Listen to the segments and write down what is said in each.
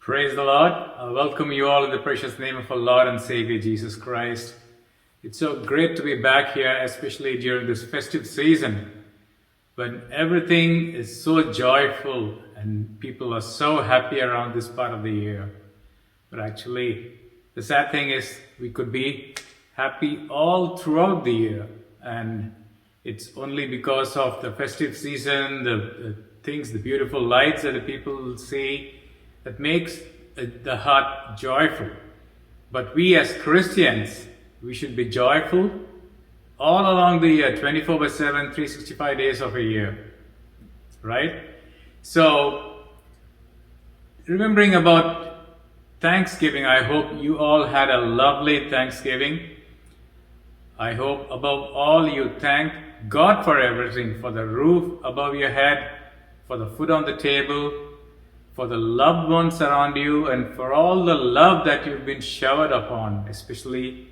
Praise the Lord. I welcome you all in the precious name of our Lord and Savior Jesus Christ. It's so great to be back here, especially during this festive season when everything is so joyful and people are so happy around this part of the year. But actually, the sad thing is we could be happy all throughout the year, and it's only because of the festive season, the things, the beautiful lights that the people see, that makes the heart joyful. But we as Christians, we should be joyful all along the year, 24/7, 365 days of a year, right? So, remembering about Thanksgiving, I hope you all had a lovely Thanksgiving. I hope above all you thank God for everything, for the roof above your head, for the food on the table, for the loved ones around you, and for all the love that you've been showered upon, especially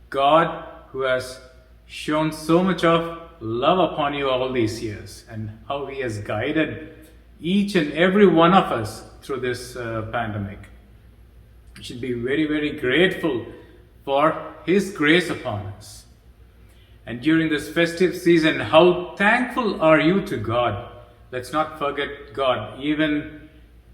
God, who has shown so much of love upon you all these years, and how He has guided each and every one of us through this pandemic. We should be very, very grateful for His grace upon us. And during this festive season, how thankful are you to God? Let's not forget God. Even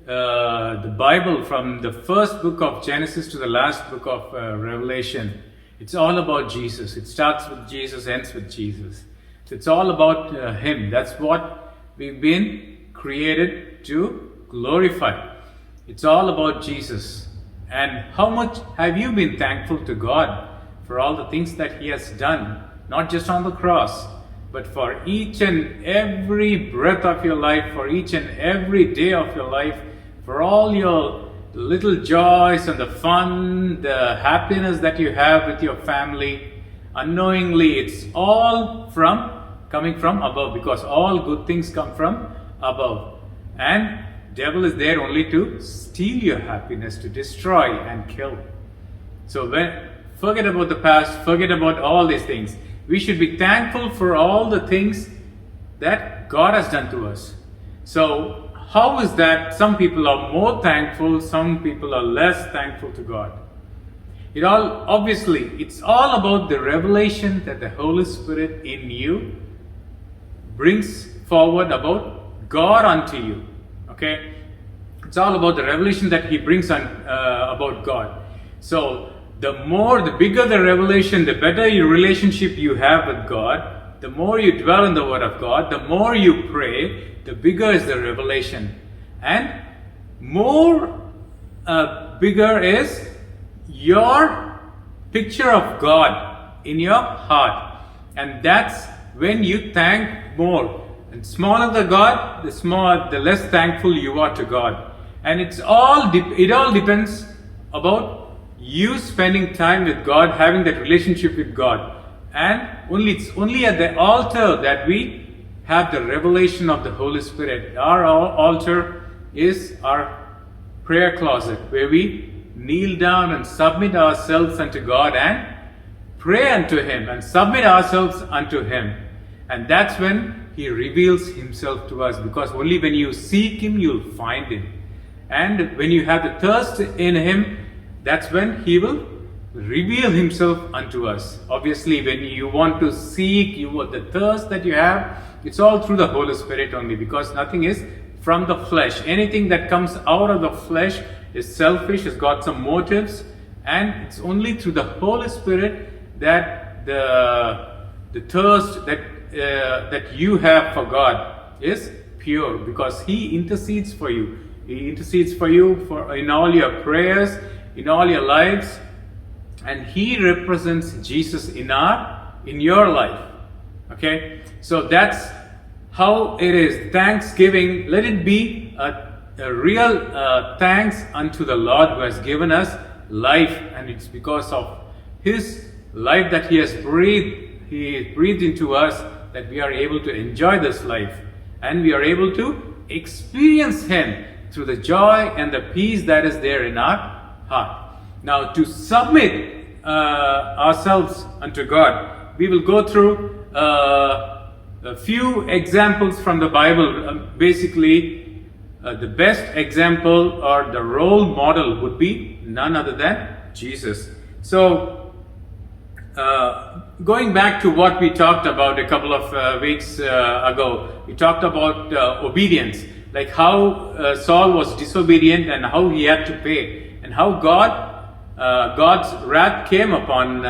the Bible, from the first book of Genesis to the last book of Revelation, it's all about Jesus. It starts with Jesus, ends with Jesus. So it's all about Him. That's what we've been created to glorify. It's all about Jesus. And how much have you been thankful to God for all the things that He has done, not just on the cross, but for each and every breath of your life, for each and every day of your life, for all your little joys and the fun, the happiness that you have with your family. Unknowingly, it's all coming from above, because all good things come from above. And devil is there only to steal your happiness, to destroy and kill. So forget about the past, forget about all these things. We should be thankful for all the things that God has done to us. So, how is that some people are more thankful, some people are less thankful to God? It's all about the revelation that the Holy Spirit in you brings forward about God unto you. Okay? It's all about the revelation that He brings about God. So, the bigger the revelation, the better your relationship you have with God. The more you dwell in the Word of God, the more you pray, the bigger is the revelation. And bigger is your picture of God in your heart. And that's when you thank more. And smaller the God, the less thankful you are to God. And it all depends about you spending time with God, having that relationship with God. And it's only at the altar that we have the revelation of the Holy Spirit. Our altar is our prayer closet, where we kneel down and submit ourselves unto God and pray unto Him and submit ourselves unto Him. And that's when He reveals Himself to us, because only when you seek Him, you'll find Him. And when you have the thirst in Him, that's when He will reveal Himself unto us. Obviously, when you want to seek, the thirst that you have, it's all through the Holy Spirit only, because nothing is from the flesh. Anything that comes out of the flesh is selfish, has got some motives, and it's only through the Holy Spirit that the thirst that you have for God is pure, because He intercedes for you. He intercedes for you in all your prayers, in all your lives. And He represents Jesus in your life. Okay? So that's how it is. Thanksgiving, let it be a real thanks unto the Lord, who has given us life. And it's because of His life that He has breathed into us, that we are able to enjoy this life. And we are able to experience Him through the joy and the peace that is there in our heart. Now, to submit ourselves unto God, we will go through a few examples from the Bible. Basically, the best example or the role model would be none other than Jesus. So, going back to what we talked about a couple of weeks ago, we talked about obedience, like how Saul was disobedient and how he had to pay, and how God's wrath came upon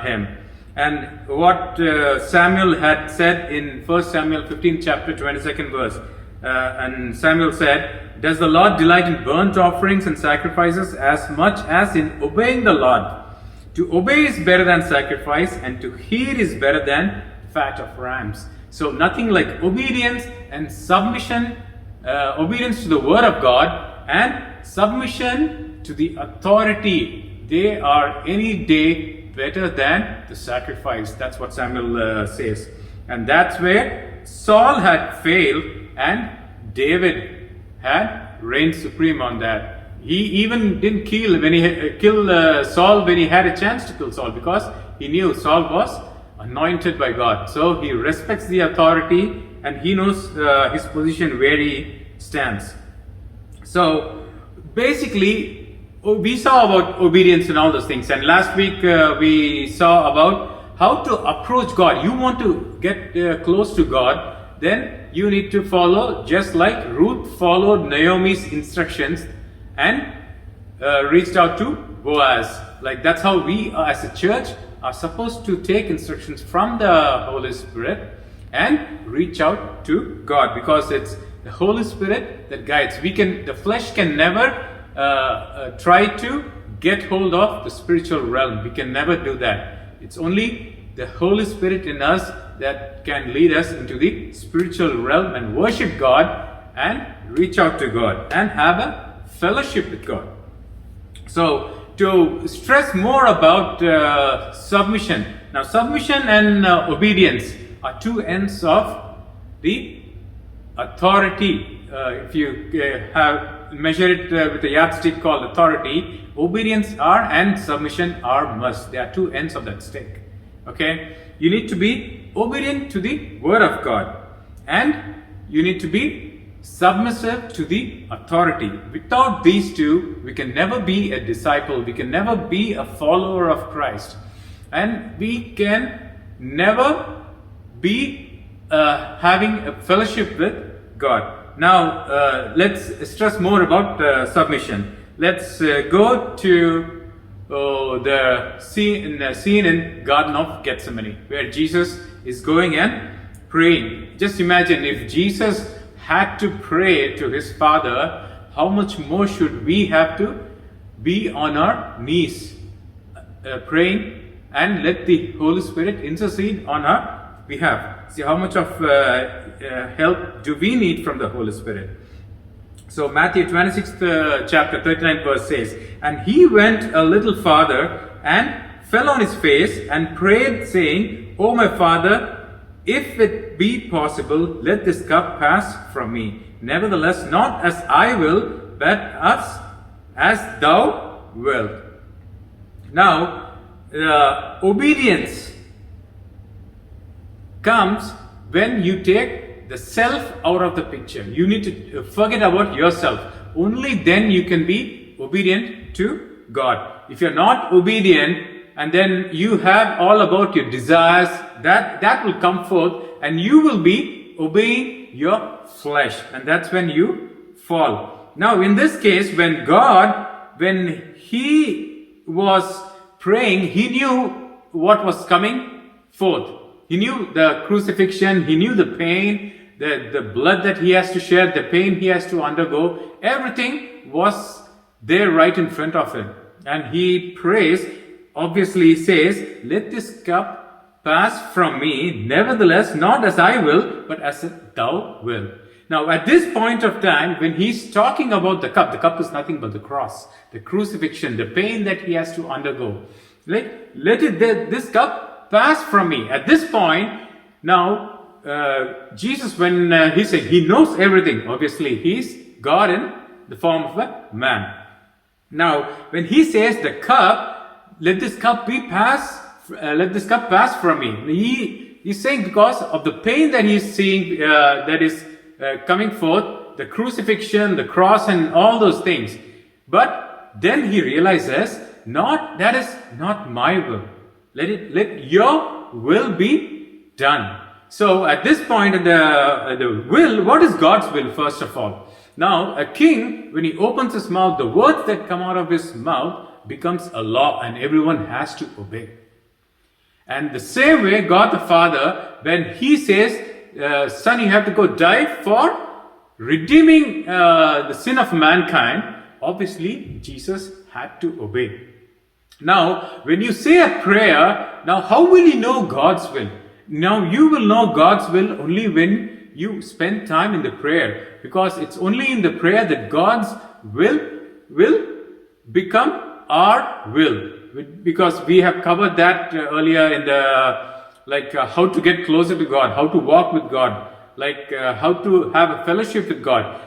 him. And what Samuel had said in 1 Samuel 15 chapter 22nd verse, and Samuel said, "Does the Lord delight in burnt offerings and sacrifices as much as in obeying the Lord? To obey is better than sacrifice, and to heed is better than fat of rams." So nothing like obedience and submission, obedience to the word of God and submission to the authority. They are any day better than the sacrifice. That's what Samuel says. And that's where Saul had failed and David had reigned supreme on that. He even didn't kill Saul when he had a chance to kill Saul, because he knew Saul was anointed by God. So he respects the authority and he knows his position where he stands. So basically, we saw about obedience and all those things, and last week we saw about how to approach God. You want to get close to God, then you need to follow, just like Ruth followed Naomi's instructions and reached out to Boaz. Like that's how we as a church are supposed to take instructions from the Holy Spirit and reach out to God, because it's the Holy Spirit that guides. The flesh can never try to get hold of the spiritual realm. We can never do that. It's only the Holy Spirit in us that can lead us into the spiritual realm and worship God and reach out to God and have a fellowship with God. So to stress more about submission. Now submission and obedience are two ends of the authority. If you measure it with a yardstick called authority, obedience and submission are must. They are two ends of that stick. Okay, you need to be obedient to the word of God, and you need to be submissive to the authority. Without these two, we can never be a disciple. We can never be a follower of Christ, and we can never be having a fellowship with God. Now, let's stress more about submission. Let's go to the scene in Garden of Gethsemane, where Jesus is going and praying. Just imagine if Jesus had to pray to his Father, how much more should we have to be on our knees praying and let the Holy Spirit intercede on our behalf. See how much of help do we need from the Holy Spirit. So Matthew 26th chapter 39 verse says, "And he went a little farther and fell on his face and prayed, saying, O my Father, if it be possible, let this cup pass from me. Nevertheless, not as I will, but as thou wilt." Now, obedience comes when you take the self out of the picture. You need to forget about yourself. Only then you can be obedient to God. If you're not obedient and then you have all about your desires, that will come forth and you will be obeying your flesh, and that's when you fall. Now in this case, when he was praying, he knew what was coming forth. He knew the crucifixion, he knew the pain, the blood that he has to shed, the pain he has to undergo. Everything was there right in front of him. And he prays, obviously says, "Let this cup pass from me, nevertheless, not as I will, but as thou wilt." Now at this point of time, when he's talking about the cup is nothing but the cross, the crucifixion, the pain that he has to undergo. This cup pass from me. At this point, now Jesus, when he said, he knows everything. Obviously, he's God in the form of a man. Now, when he says the cup, let this cup pass from me. He's saying because of the pain that he's seeing that is coming forth, the crucifixion, the cross, and all those things. But then he realizes, that is not my will. Let your will be done. So at this point in the will, what is God's will first of all? Now a king, when he opens his mouth, the words that come out of his mouth becomes a law and everyone has to obey. And the same way God the Father, when he says, son, you have to go die for redeeming the sin of mankind, obviously Jesus had to obey. Now when you say a prayer, now how will you know God's will? Now you will know God's will only when you spend time in the prayer, because it's only in the prayer that God's will become our will. Because we have covered that earlier in the how to get closer to God, how to walk with God, how to have a fellowship with God.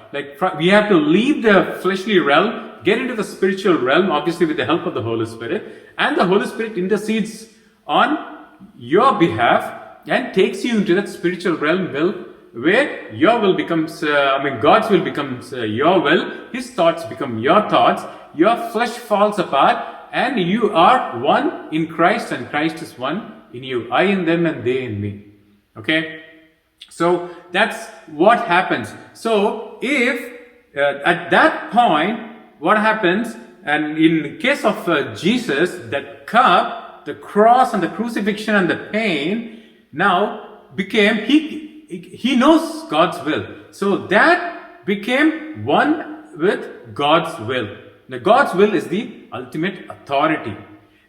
We have to leave the fleshly realm, get into the spiritual realm, obviously with the help of the Holy Spirit, and the Holy Spirit intercedes on your behalf and takes you into that spiritual realm where your will becomes, God's will becomes your will, His thoughts become your thoughts, your flesh falls apart, and you are one in Christ and Christ is one in you. I in them and they in me. Okay? So that's what happens. So if at that point, what happens, and in case of Jesus, that cup, the cross and the crucifixion and the pain, now became, he knows God's will. So that became one with God's will. Now God's will is the ultimate authority.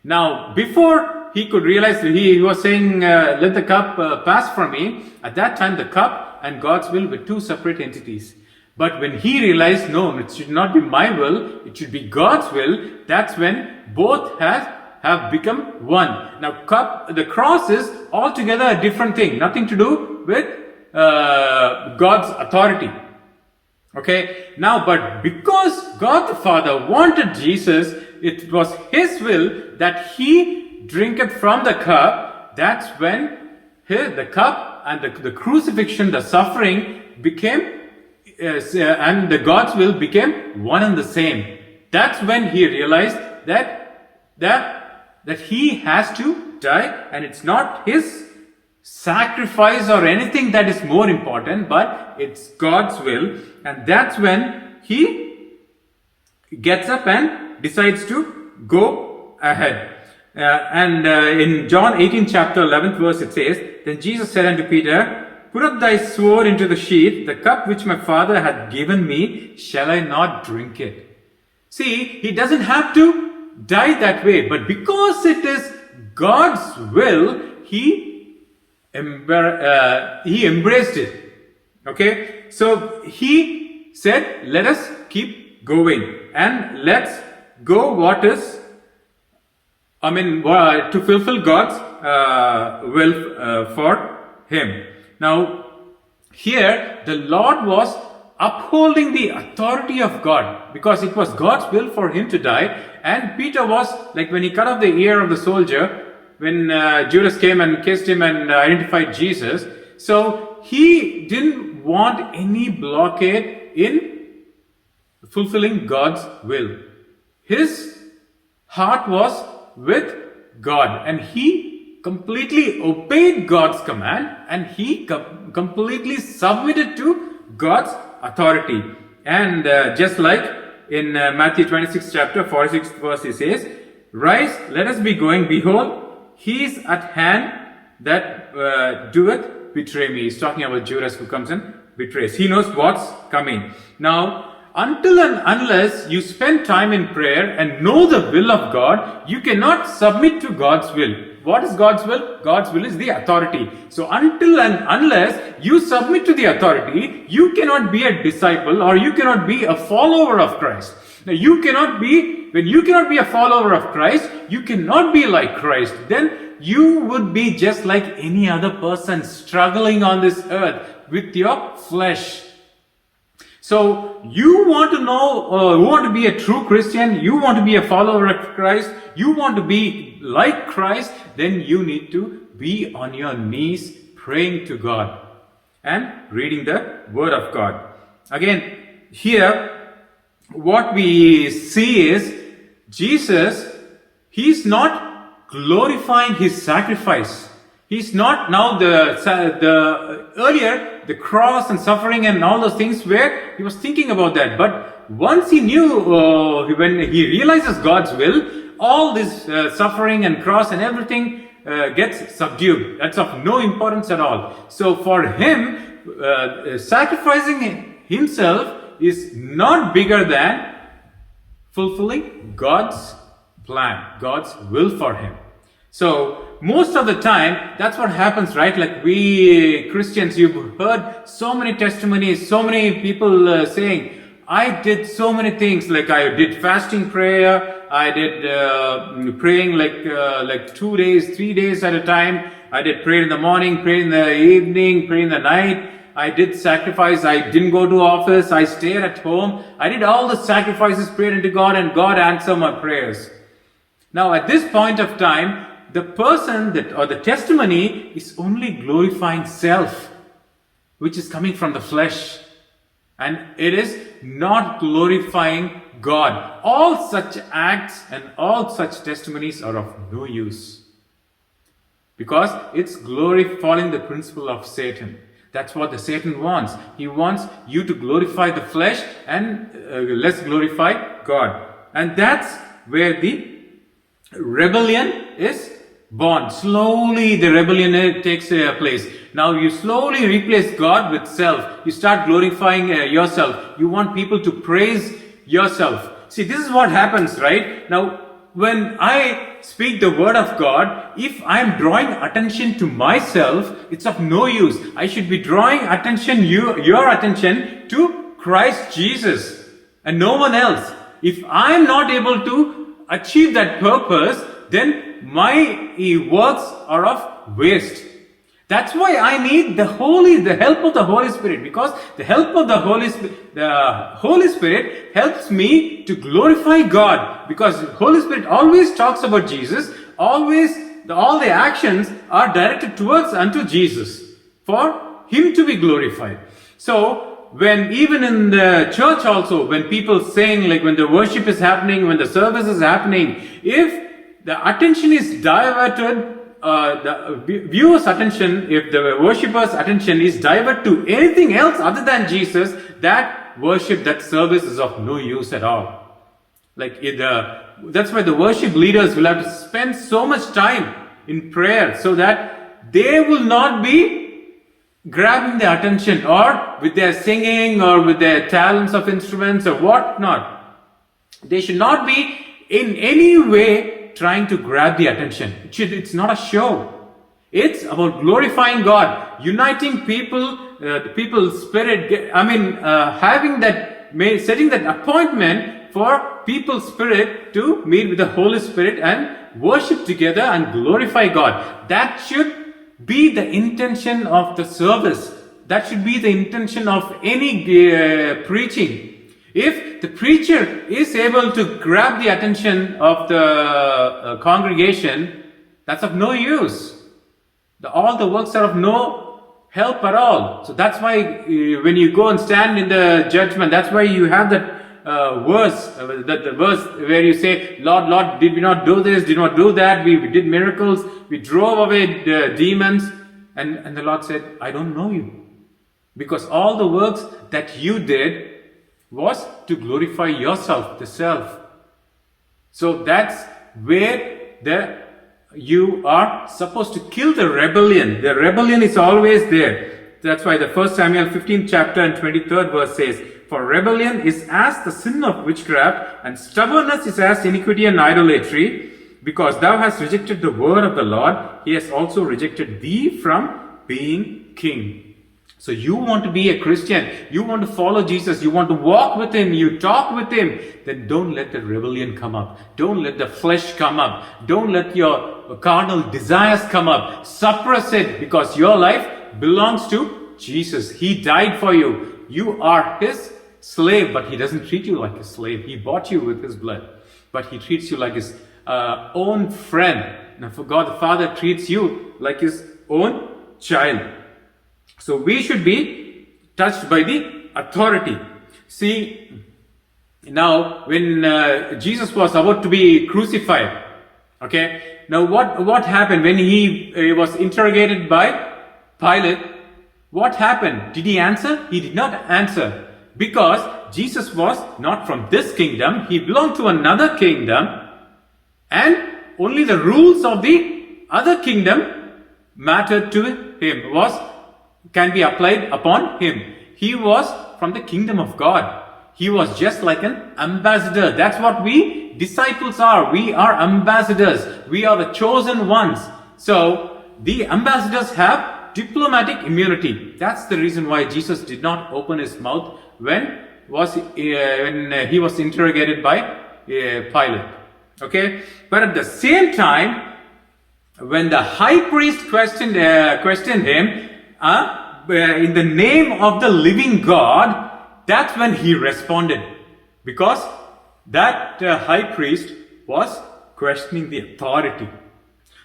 Now before he could realize that he was saying, let the cup pass from me, at that time the cup and God's will were two separate entities. But when he realized, no, it should not be my will, it should be God's will, that's when both have become one. Now the cross is altogether a different thing, nothing to do with God's authority. Okay, now but because God the Father wanted Jesus, it was His will that He drinketh from the cup. That's when the cup and the crucifixion, the suffering became, and the God's will became one and the same. That's when He realized that He has to die, and it's not His sacrifice or anything that is more important, but it's God's will. And that's when He gets up and decides to go ahead. In John 18 chapter 11th verse it says, then Jesus said unto Peter, put up thy sword into the sheath, the cup which my Father hath given me, shall I not drink it? See, He doesn't have to die that way, but because it is God's will, He embraced it. Okay, so He said, let us keep going and let's go what is, to fulfill God's will for Him. Now here the Lord was upholding the authority of God, because it was God's will for Him to die. And Peter was like, when he cut off the ear of the soldier, when Judas came and kissed him and identified Jesus, so he didn't want any blockade in fulfilling God's will. His heart was with God, and he completely obeyed God's command, and he completely submitted to God's authority. And just like in Matthew 26 chapter 46 verse, he says, rise, let us be going, behold, He is at hand that doeth betray me. He's talking about Judas who comes and betrays. He knows what's coming. Now, until and unless you spend time in prayer and know the will of God, you cannot submit to God's will. What is God's will? God's will is the authority. So until and unless you submit to the authority, you cannot be a disciple or you cannot be a follower of Christ. Now when you cannot be a follower of Christ, you cannot be like Christ. Then you would be just like any other person struggling on this earth with your flesh. So you want to know, you want to be a true Christian, you want to be a follower of Christ, you want to be like Christ, then you need to be on your knees praying to God and reading the Word of God. Again, here, what we see is Jesus, he's not glorifying his sacrifice. He's not now the earlier, the cross and suffering and all those things where he was thinking about that. But once he knew, when he realizes God's will, all this suffering and cross and everything gets subdued. That's of no importance at all. So for him, sacrificing himself is not bigger than fulfilling God's plan, God's will for him. So most of the time, that's what happens, right? Like we Christians, you've heard so many testimonies, so many people saying, I did so many things. Like I did fasting prayer, I did praying like 2 days, 3 days at a time. I did pray in the morning, pray in the evening, pray in the night. I did sacrifice. I didn't go to office. I stayed at home. I did all the sacrifices, prayed unto God, and God answered my prayers. Now at this point of time, the person or the testimony is only glorifying self, which is coming from the flesh. And it is not glorifying God. All such acts and all such testimonies are of no use. Because it's following the principle of Satan. That's what the Satan wants. He wants you to glorify the flesh and less glorify God. And that's where the rebellion is born. Slowly the rebellion takes place. Now you slowly replace God with self. You start glorifying yourself. You want people to praise yourself. See, this is what happens, right? Now, when I speak the word of God, if I am drawing attention to myself, it's of no use. I should be drawing attention, your attention to Christ Jesus and no one else. If I am not able to achieve that purpose, then my works are of waste. That's why I need the help of the Holy Spirit, because the help of the Holy Spirit helps me to glorify God, because the Holy Spirit always talks about Jesus, all the actions are directed towards unto Jesus, for Him to be glorified. So, when even in the church also, when people sing, like when the worship is happening, when the service is happening, if the attention is diverted, the viewer's attention, if the worshipper's attention is diverted to anything else other than Jesus, that worship, that service is of no use at all. That's why the worship leaders will have to spend so much time in prayer, so that they will not be grabbing the attention, or with their singing, or with their talents of instruments, or whatnot. They should not be in any way trying to grab the attention. It's not a show. It's about glorifying God, uniting people, the people's spirit. Setting that appointment for people's spirit to meet with the Holy Spirit and worship together and glorify God. That should be the intention of the service. That should be the intention of any preaching. If the preacher is able to grab the attention of the congregation, that's of no use. All the works are of no help at all. So that's why when you go and stand in the judgment, that's why you have that verse where you say, Lord, Lord, did we not do this, did not do that, we did miracles, we drove away the demons, and the Lord said, I don't know you. Because all the works that you did was to glorify yourself, the self. So that's where you are supposed to kill the rebellion. The rebellion is always there. That's why the 1 Samuel 15th chapter and 23rd verse says, for rebellion is as the sin of witchcraft, and stubbornness is as iniquity and idolatry. Because thou hast rejected the word of the Lord, He has also rejected thee from being king. So you want to be a Christian, you want to follow Jesus, you want to walk with Him, you talk with Him, then don't let the rebellion come up. Don't let the flesh come up. Don't let your carnal desires come up. Suppress it, because your life belongs to Jesus. He died for you. You are His slave, but He doesn't treat you like a slave. He bought you with His blood, but He treats you like His own friend. Now, for God the Father treats you like His own child. So we should be touched by the authority. See, now when Jesus was about to be crucified, okay, now what happened when he was interrogated by Pilate? What happened? Did he answer? He did not answer, because Jesus was not from this kingdom. He belonged to another kingdom, and only the rules of the other kingdom mattered to him, can be applied upon him. He was from the kingdom of God. He was just like an ambassador. That's what we disciples are. We are ambassadors. We are the chosen ones. So the ambassadors have diplomatic immunity. That's the reason why Jesus did not open his mouth when he was interrogated by Pilate. Okay, but at the same time, when the high priest questioned him in the name of the living God, that's when he responded, because that high priest was questioning the authority.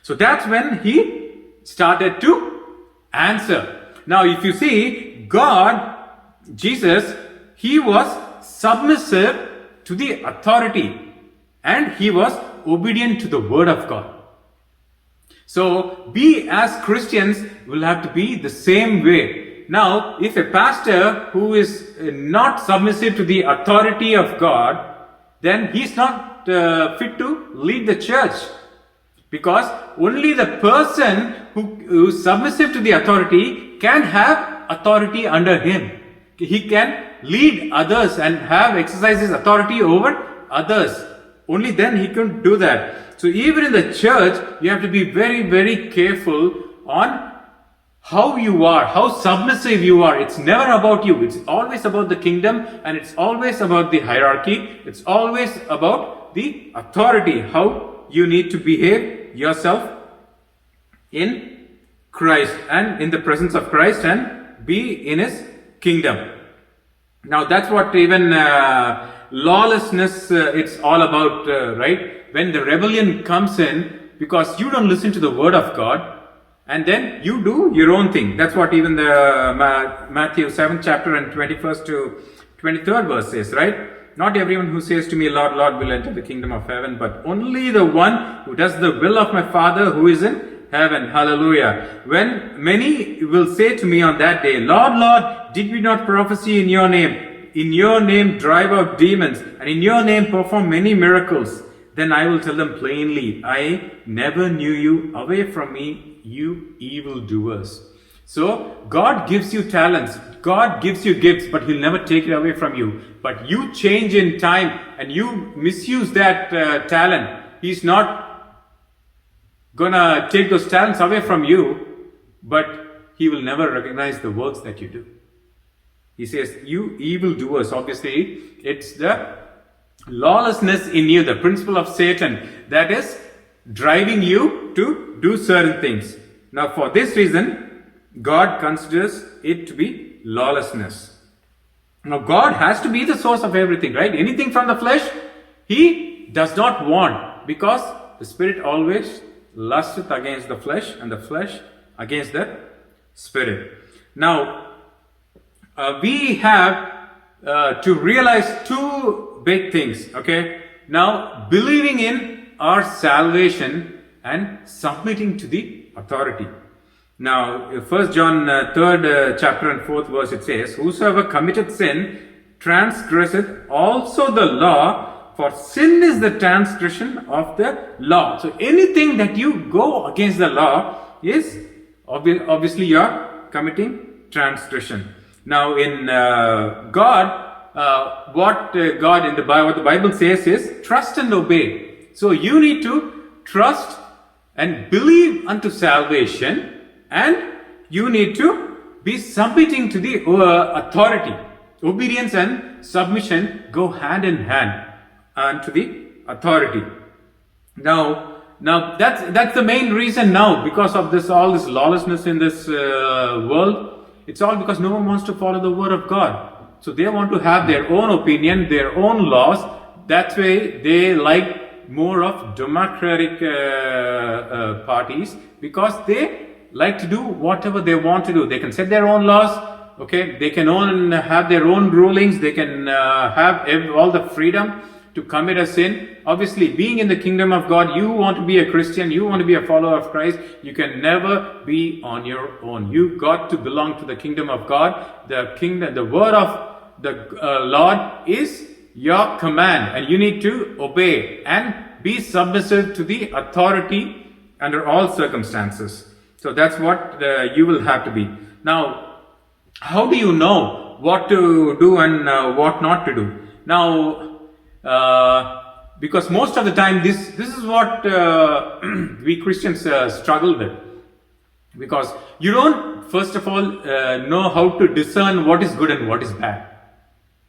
So that's when he started to answer. Now, if you see, Jesus, he was submissive to the authority, and he was obedient to the word of God. So we as Christians will have to be the same way. Now, if a pastor who is not submissive to the authority of God, then he's not fit to lead the church. Because only the person who is submissive to the authority can have authority under him. He can lead others and exercise his authority over others. Only then he can do that. So even in the church, you have to be very, very careful on how you are, how submissive you are. It's never about you. It's always about the kingdom, and it's always about the hierarchy. It's always about the authority, how you need to behave yourself in Christ and in the presence of Christ and be in his kingdom. Now that's what even lawlessness it's all about, right? When the rebellion comes in because you don't listen to the word of God, and then you do your own thing. That's what even the Matthew 7th chapter and 21st to 23rd verse says, right? Not everyone who says to me, Lord, Lord, will enter the kingdom of heaven, but only the one who does the will of my Father who is in heaven. Hallelujah. When many will say to me on that day, Lord, Lord, did we not prophesy in your name? In your name drive out demons, and in your name perform many miracles. Then I will tell them plainly, I never knew you. Away from me, you evildoers. So God gives you talents. God gives you gifts, but he'll never take it away from you. But you change in time and you misuse that talent. He's not gonna take those talents away from you, but he will never recognize the works that you do. He says, you evildoers. Obviously, it's the lawlessness in you, the principle of Satan, that is driving you to do certain things. Now, for this reason, God considers it to be lawlessness. Now, God has to be the source of everything, right? Anything from the flesh, he does not want, because the spirit always lusteth against the flesh, and the flesh against the spirit. Now, we have to realize two big things, okay? Now, believing in our salvation and submitting to the authority. Now, 1 John 3rd chapter and 4th verse, it says, whosoever committeth sin transgresseth also the law, for sin is the transgression of the law. So anything that you go against the law is obviously you are committing transgression. Now in God, what God in the Bible, what the Bible says is trust and obey. So you need to trust and believe unto salvation, and you need to be submitting to the authority. Obedience and submission go hand in hand unto the authority. Now that's the main reason now, because of all this lawlessness in this world. It's all because no one wants to follow the word of God. So they want to have their own opinion, their own laws. That's why they like more of democratic parties, because they like to do whatever they want to do. They can set their own laws. Okay, they can have their own rulings. They can have all the freedom to commit a sin. Obviously, being in the kingdom of God, you want to be a Christian, you want to be a follower of Christ, you can never be on your own. You got to belong to the kingdom of God. The kingdom, the word of the Lord is your command, and you need to obey and be submissive to the authority under all circumstances. So that's what you will have to be. Now, how do you know what to do and what not to do? Now, because most of the time this is what we Christians struggle with, because you don't first of all know how to discern what is good and what is bad.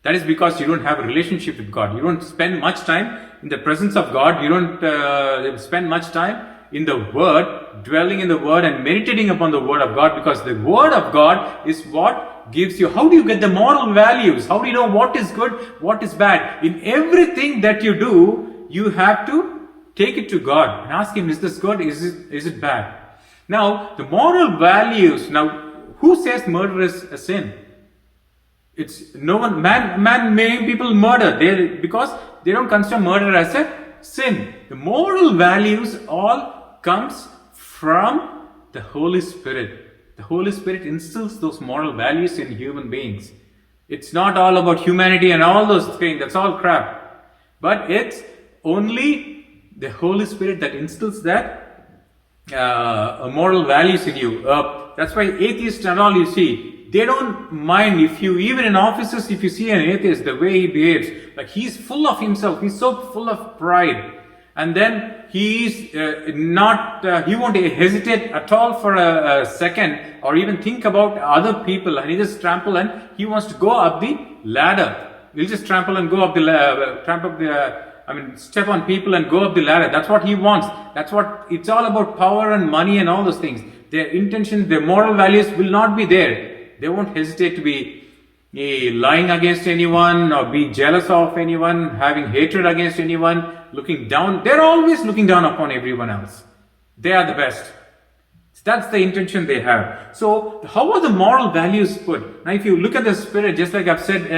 That is because you don't have a relationship with God. You don't spend much time in the presence of God. You don't spend much time in the Word, dwelling in the Word and meditating upon the Word of God, because the Word of God is what gives you, how do you get the moral values? How do you know what is good, what is bad? In everything that you do, you have to take it to God and ask Him, is this good? Is it bad? Now, the moral values, now, who says murder is a sin? It's no one, many people murder because they don't consider murder as a sin. The moral values all comes from the Holy Spirit. The Holy Spirit instills those moral values in human beings. It's not all about humanity and all those things, that's all crap. But it's only the Holy Spirit that instills that moral values in you. That's why atheists and all, you see, they don't mind if you, even in offices, if you see an atheist, the way he behaves, like he's full of himself, he's so full of pride. And then he's he won't hesitate at all for a second or even think about other people, and he just trample and he wants to go up the ladder. He'll just trample and go up the step on people and go up the ladder. That's what he wants. That's what, it's all about power and money and all those things. Their intention, their moral values will not be there. They won't hesitate to be lying against anyone or be jealous of anyone, having hatred against anyone, looking down. They're always looking down upon everyone else. They are the best. That's the intention they have. So, how are the moral values put? Now, if you look at the Spirit, just like I've said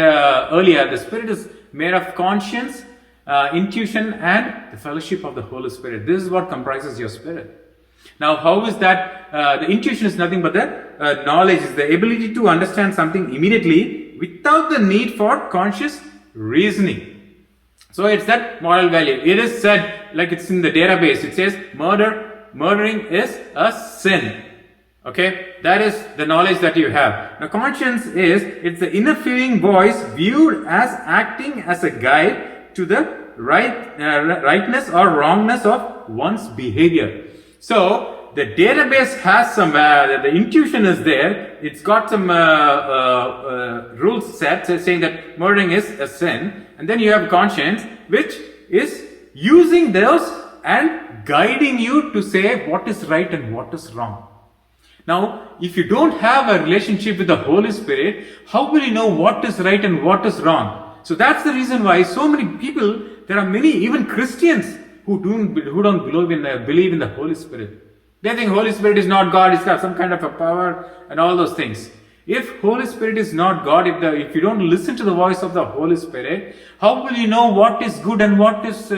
earlier, the Spirit is made of conscience, intuition, and the fellowship of the Holy Spirit. This is what comprises your spirit. Now, how is that? The intuition is nothing but the knowledge, is the ability to understand something immediately without the need for conscious reasoning. So, it's that moral value. It is said, like it's in the database, it says murdering is a sin. Okay, that is the knowledge that you have. Now, conscience it's the inner feeling voice viewed as acting as a guide to the rightness or wrongness of one's behavior. So, the database has some, the intuition is there, it's got some rules set saying that murdering is a sin, and then you have conscience, which is using those and guiding you to say what is right and what is wrong. Now, if you don't have a relationship with the Holy Spirit, how will you know what is right and what is wrong? So that's the reason why so many people, there are many, even Christians, who don't believe in the Holy Spirit. They think Holy Spirit is not God, it's got some kind of a power and all those things. If Holy Spirit is not God, if you don't listen to the voice of the Holy Spirit, how will you know what is good and what is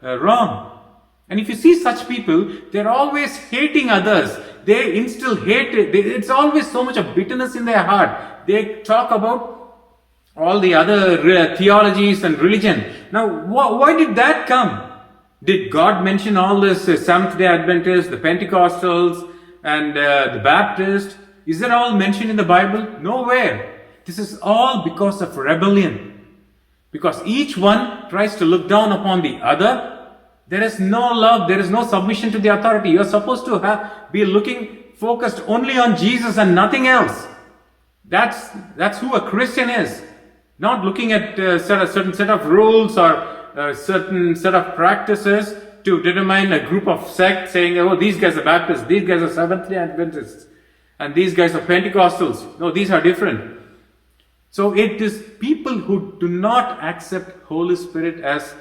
wrong? And if you see such people, they're always hating others. They instill hatred. It's always so much of bitterness in their heart. They talk about all the other theologies and religion. Now, why did that come? Did God mention all this Seventh-day Adventists, the Pentecostals, and the Baptists? Is that all mentioned in the Bible? Nowhere. This is all because of rebellion. Because each one tries to look down upon the other. There is no love, there is no submission to the authority. You are supposed to be focused only on Jesus and nothing else. That's who a Christian is. Not looking at a certain set of rules or a certain set of practices to determine a group of sects, saying, oh, these guys are Baptists, these guys are Seventh-day Adventists, and these guys are Pentecostals. No, these are different. So it is people who do not accept Holy Spirit as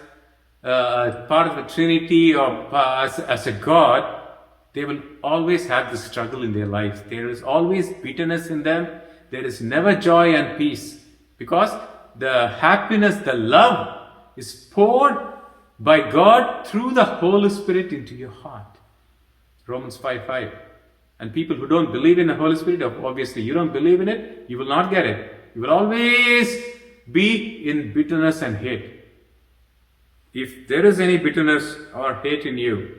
part of the Trinity or as a God, they will always have this struggle in their lives. There is always bitterness in them. there is never joy and peace, because the happiness, the love is poured by God through the Holy Spirit into your heart. Romans 5:5. And people who don't believe in the Holy Spirit, obviously you don't believe in it, you will not get it. You will always be in bitterness and hate. If there is any bitterness or hate in you,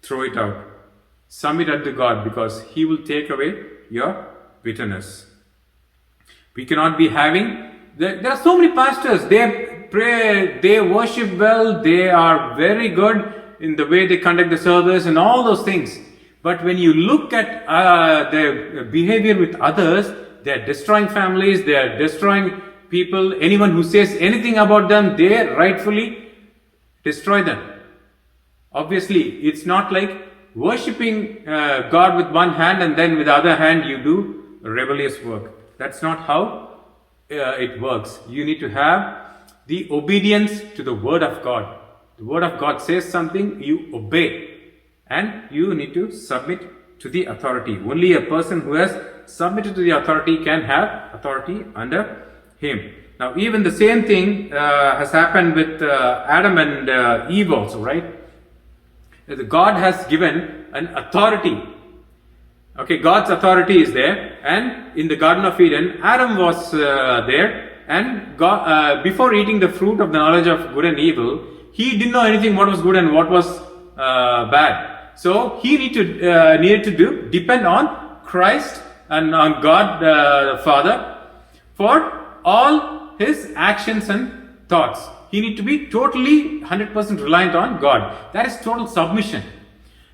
throw it out. Submit unto God, because He will take away your bitterness. We cannot be having, there are so many pastors, they pray, they worship well, they are very good in the way they conduct the service and all those things. But when you look at their behavior with others, they are destroying families, they are destroying people. Anyone who says anything about them, they rightfully destroy them. Obviously, it's not like worshipping God with one hand and then with the other hand you do rebellious work. That's not how it works. You need to have the obedience to the Word of God. The Word of God says something, you obey. And you need to submit to the authority. Only a person who has submitted to the authority can have authority under him. Now, even the same thing has happened with Adam and Eve also, right? God has given an authority. Okay, God's authority is there. And in the Garden of Eden, Adam was there. And God, before eating the fruit of the knowledge of good and evil, he didn't know anything what was good and what was bad. So he needed to depend on Christ and on God the Father for all his actions and thoughts. He needed to be totally 100% reliant on God. That is total submission.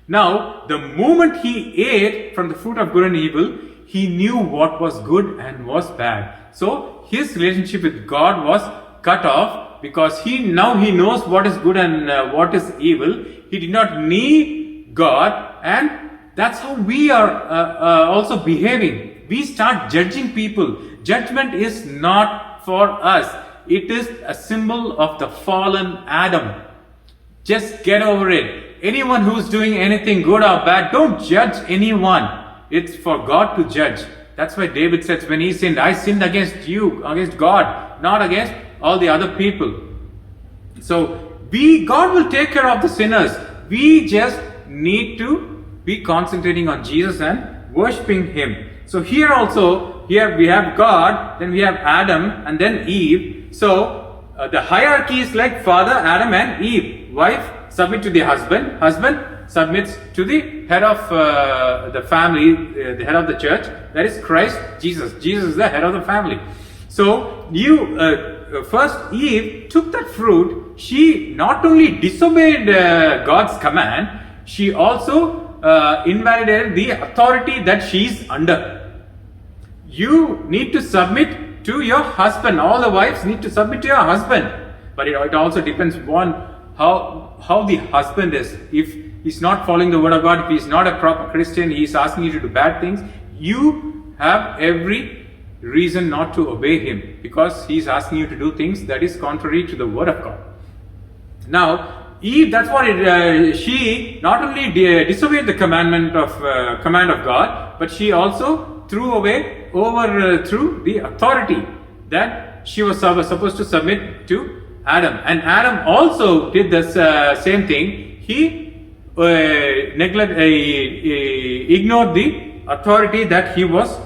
Now, the moment he ate from the fruit of good and evil, he knew what was good and was bad. So his relationship with God was cut off, because he knows what is good and what is evil. He did not need God, and that's how we are also behaving. We start judging people. Judgment is not for us. It is a symbol of the fallen Adam. Just get over it. Anyone who's doing anything good or bad, don't judge anyone. It's for God to judge. That's why David says when he sinned, I sinned against you, against God, not against all the other people. So God will take care of the sinners. We just need to be concentrating on Jesus and worshipping Him. So here we have God, then we have Adam, and then Eve. So the hierarchy is like father, Adam, and Eve. Wife submit to the husband. Husband submits to the head of the family, the head of the church. That is Christ Jesus. Jesus is the head of the family. So first Eve took that fruit. She not only disobeyed God's command, she also invalidated the authority that she is under. You need to submit to your husband. All the wives need to submit to your husband. But it also depends on how the husband is. If he's not following the word of God, if he's not a proper Christian, he's asking you to do bad things, you have every reason not to obey him, because he's asking you to do things that is contrary to the word of God. Now, Eve, that's what she not only disobeyed the command of God, but she also overthrew the authority that she was supposed to submit to Adam. And Adam also did this same thing. He ignored the authority that he was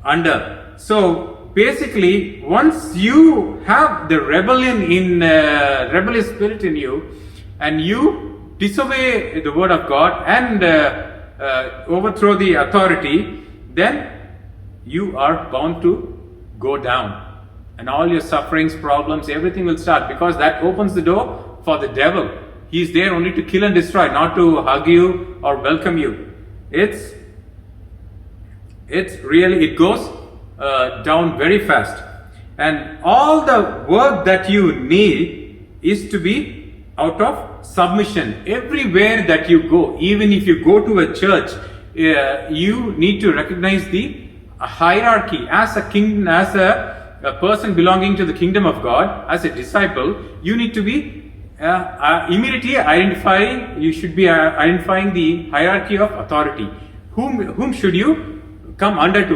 under. So basically, once you have the rebellious spirit in you, and you disobey the word of God and overthrow the authority, then you are bound to go down. And all your sufferings, problems, everything will start, because that opens the door for the devil. He's there only to kill and destroy, not to hug you or welcome you. It goes down very fast. And all the work that you need is to be out of submission. Everywhere that you go, even if you go to a church, you need to recognize the hierarchy. As a king, as a person belonging to the kingdom of God, as a disciple, you need to be immediately identifying the hierarchy of authority. Whom should you come under to.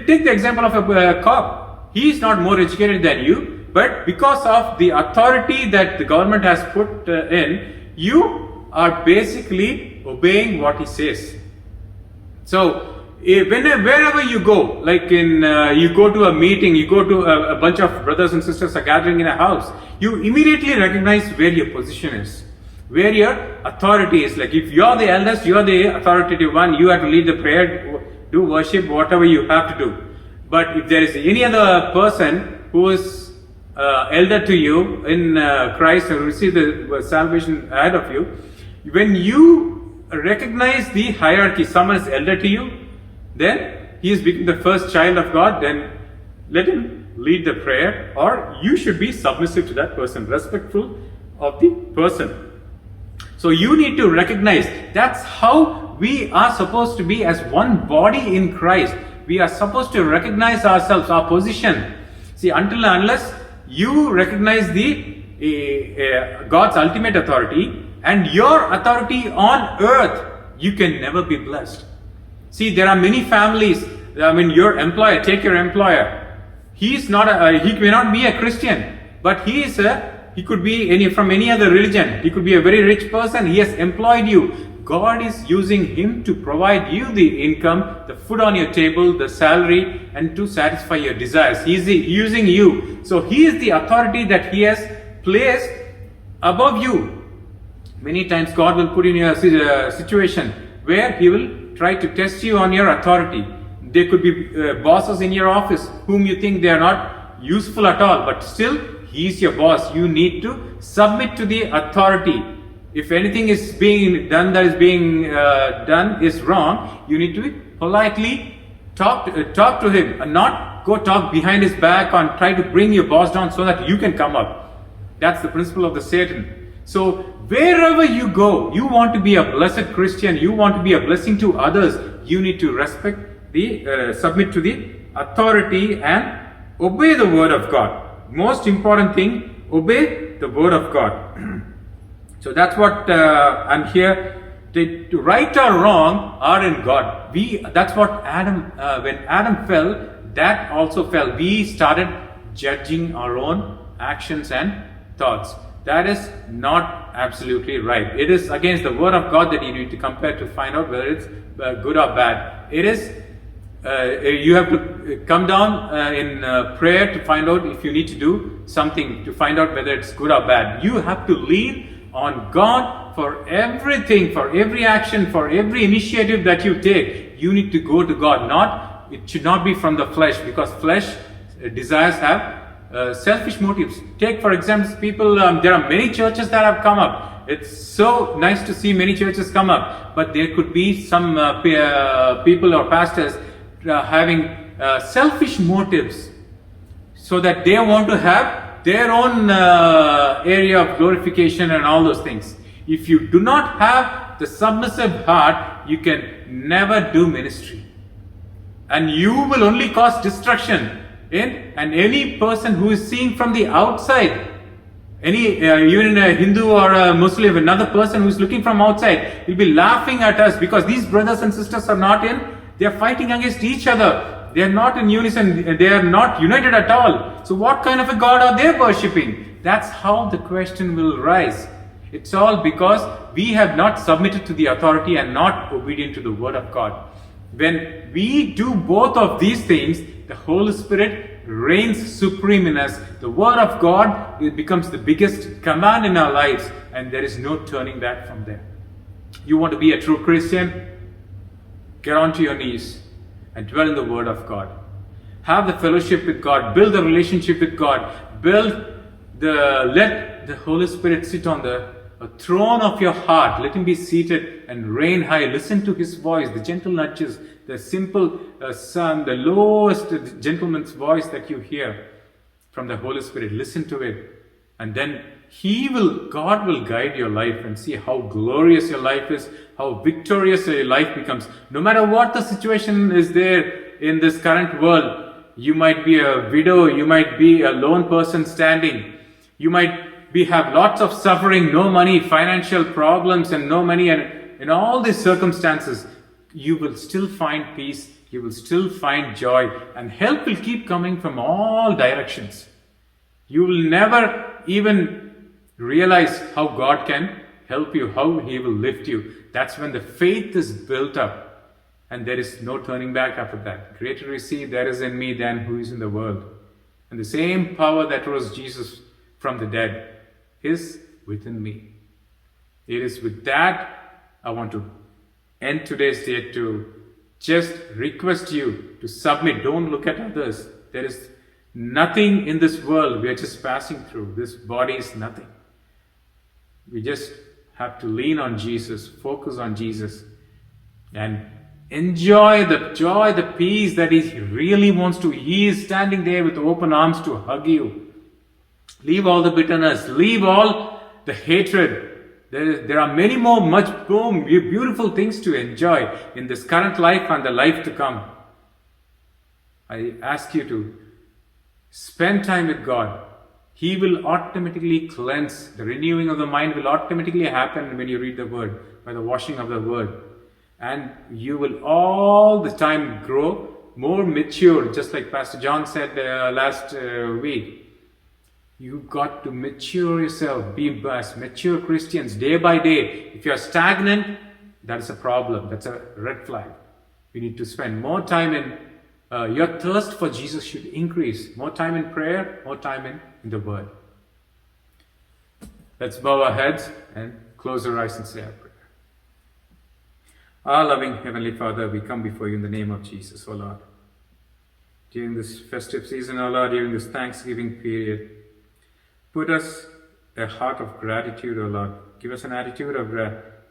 Take the example of a cop. He is not more educated than you, but because of the authority that the government has put in, you are basically obeying what he says. So wherever you go, like you go to a meeting, you go to a bunch of brothers and sisters are gathering in a house, you immediately recognize where your position is, where your authority is. Like if you're the eldest, you're the authoritative one, you have to lead the prayer, do worship, whatever you have to do. But if there is any other person who is elder to you in Christ and receive the salvation ahead of you, when you recognize the hierarchy, someone is elder to you, then he is becoming the first child of God, then let him lead the prayer, or you should be submissive to that person, respectful of the person. So you need to recognize that's how we are supposed to be as one body in Christ. We are supposed to recognize ourselves, our position. See, until and unless you recognize the God's ultimate authority and your authority on earth, you can never be blessed. See, there are many families. Your employer, take your employer. He is not he may not be a Christian, but he could be from any other religion. He could be a very rich person. He has employed you. God is using him to provide you the income, the food on your table, the salary, and to satisfy your desires. He is using you. So he is the authority that he has placed above you. Many times God will put in a situation where he will try to test you on your authority. There could be bosses in your office whom you think they are not useful at all, but still he is your boss. You need to submit to the authority. If anything is being done that is being done is wrong, you need to politely talk to him and not go talk behind his back and try to bring your boss down so that you can come up. That's the principle of the Satan. So wherever you go, you want to be a blessed Christian, you want to be a blessing to others, you need to respect submit to the authority and obey the word of God. Most important thing, obey the word of God. So that's what I'm here to right or wrong are in God. That's what when Adam fell, that also fell. We started judging our own actions and thoughts. That is not absolutely right. It is against the word of God that you need to compare to find out whether it's good or bad. It is you have to come down in prayer to find out if you need to do something, to find out whether it's good or bad. You have to lean on God for everything, for every action, for every initiative that you take. You need to go to God. It should not be from the flesh, because flesh desires have selfish motives. Take for example, people. There are many churches that have come up. It's so nice to see many churches come up, but there could be some people or pastors having selfish motives, so that they want to have their own area of glorification and all those things. If you do not have the submissive heart, you can never do ministry, and you will only cause destruction. And any person who is seeing from the outside, even a Hindu or a Muslim, another person who is looking from outside will be laughing at us, because these brothers and sisters are not they are fighting against each other. They are not in unison. They are not united at all. So what kind of a God are they worshipping? That's how the question will rise. It's all because we have not submitted to the authority and not obedient to the word of God. When we do both of these things, the Holy Spirit reigns supreme in us. The word of God, it becomes the biggest command in our lives, and there is no turning back from there. You want to be a true Christian? Get onto your knees and dwell in the word of God. Have the fellowship with God. Build the relationship with God. Let the Holy Spirit sit on the throne of your heart. Let him be seated and reign high. Listen to his voice, the gentle nudges, the simple son, the lowest gentleman's voice that you hear from the Holy Spirit. Listen to it, and then God will guide your life, and see how glorious your life is, how victorious your life becomes. No matter what the situation is there in this current world, you might be a widow, you might be a lone person standing, you might have lots of suffering, no money, financial problems, and no money, and in all these circumstances, you will still find peace, you will still find joy, and help will keep coming from all directions. You will never even realize how God can help you, how He will lift you. That's when the faith is built up, and there is no turning back after that. Greater is He that is in me than who is in the world. And the same power that rose Jesus from the dead is within me. It is with that I want to end today's day, to just request you to submit. Don't look at others. There is nothing in this world. We are just passing through. This body is nothing. We just have to lean on Jesus, focus on Jesus, and enjoy the joy, the peace that He really wants to. He is standing there with open arms to hug you. Leave all the bitterness. Leave all the hatred. There are many more, much more beautiful things to enjoy in this current life and the life to come. I ask you to spend time with God. He will automatically cleanse. The renewing of the mind will automatically happen when you read the Word, by the washing of the Word. And you will all the time grow more mature, just like Pastor John said last week. You've got to mature yourself, be as mature Christians day by day. If you're stagnant, that's a problem. That's a red flag. You need to spend more time in, your thirst for Jesus should increase. More time in prayer, more time in the Word. Let's bow our heads and close our eyes and say our prayer. Our loving Heavenly Father, we come before you in the name of Jesus, O Lord. During this festive season, O Lord, during this Thanksgiving period, put us a heart of gratitude, O Lord. Give us an attitude of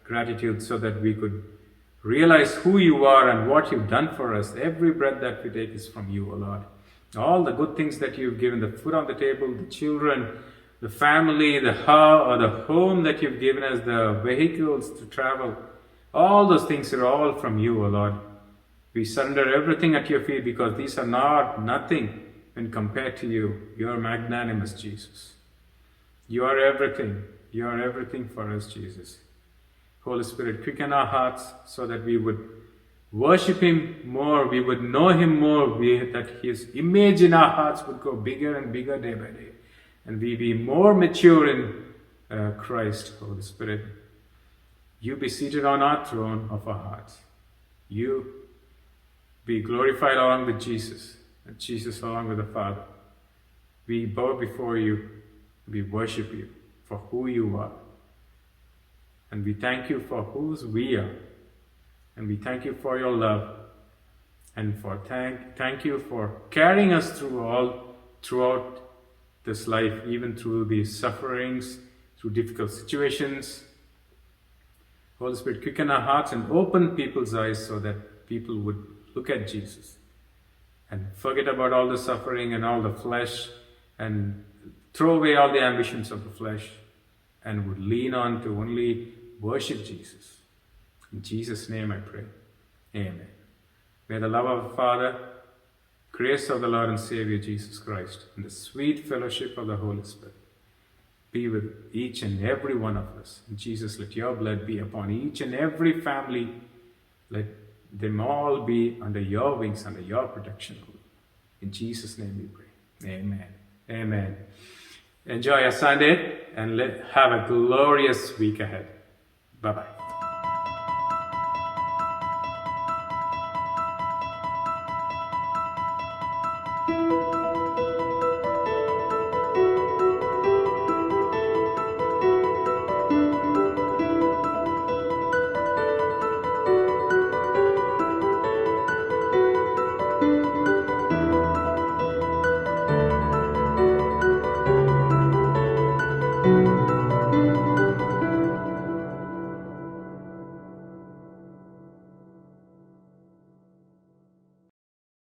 gratitude so that we could realize who you are and what you've done for us. Every breath that we take is from you, O Lord. All the good things that you've given, the food on the table, the children, the family, the home that you've given us, the vehicles to travel, all those things are all from you, O Lord. We surrender everything at your feet because these are nothing when compared to you. You are magnanimous, Jesus. You are everything. You are everything for us, Jesus. Holy Spirit, quicken our hearts so that we would worship Him more, we would know Him more, that His image in our hearts would go bigger and bigger day by day. And we be more mature in Christ, Holy Spirit. You be seated on our throne of our hearts. You be glorified along with Jesus, and Jesus along with the Father. We bow before you. We worship you for who you are. And we thank you for whose we are. And we thank you for your love. And for thank you for carrying us throughout this life, even through these sufferings, through difficult situations. Holy Spirit, quicken our hearts and open people's eyes so that people would look at Jesus and forget about all the suffering and all the flesh and throw away all the ambitions of the flesh and would lean on to only worship Jesus. In Jesus' name I pray. Amen. May the love of the Father, grace of the Lord and Savior Jesus Christ, and the sweet fellowship of the Holy Spirit be with each and every one of us. And Jesus, let your blood be upon each and every family. Let them all be under your wings, under your protection. In Jesus' name we pray. Amen. Amen. Enjoy your Sunday and have a glorious week ahead. Bye-bye.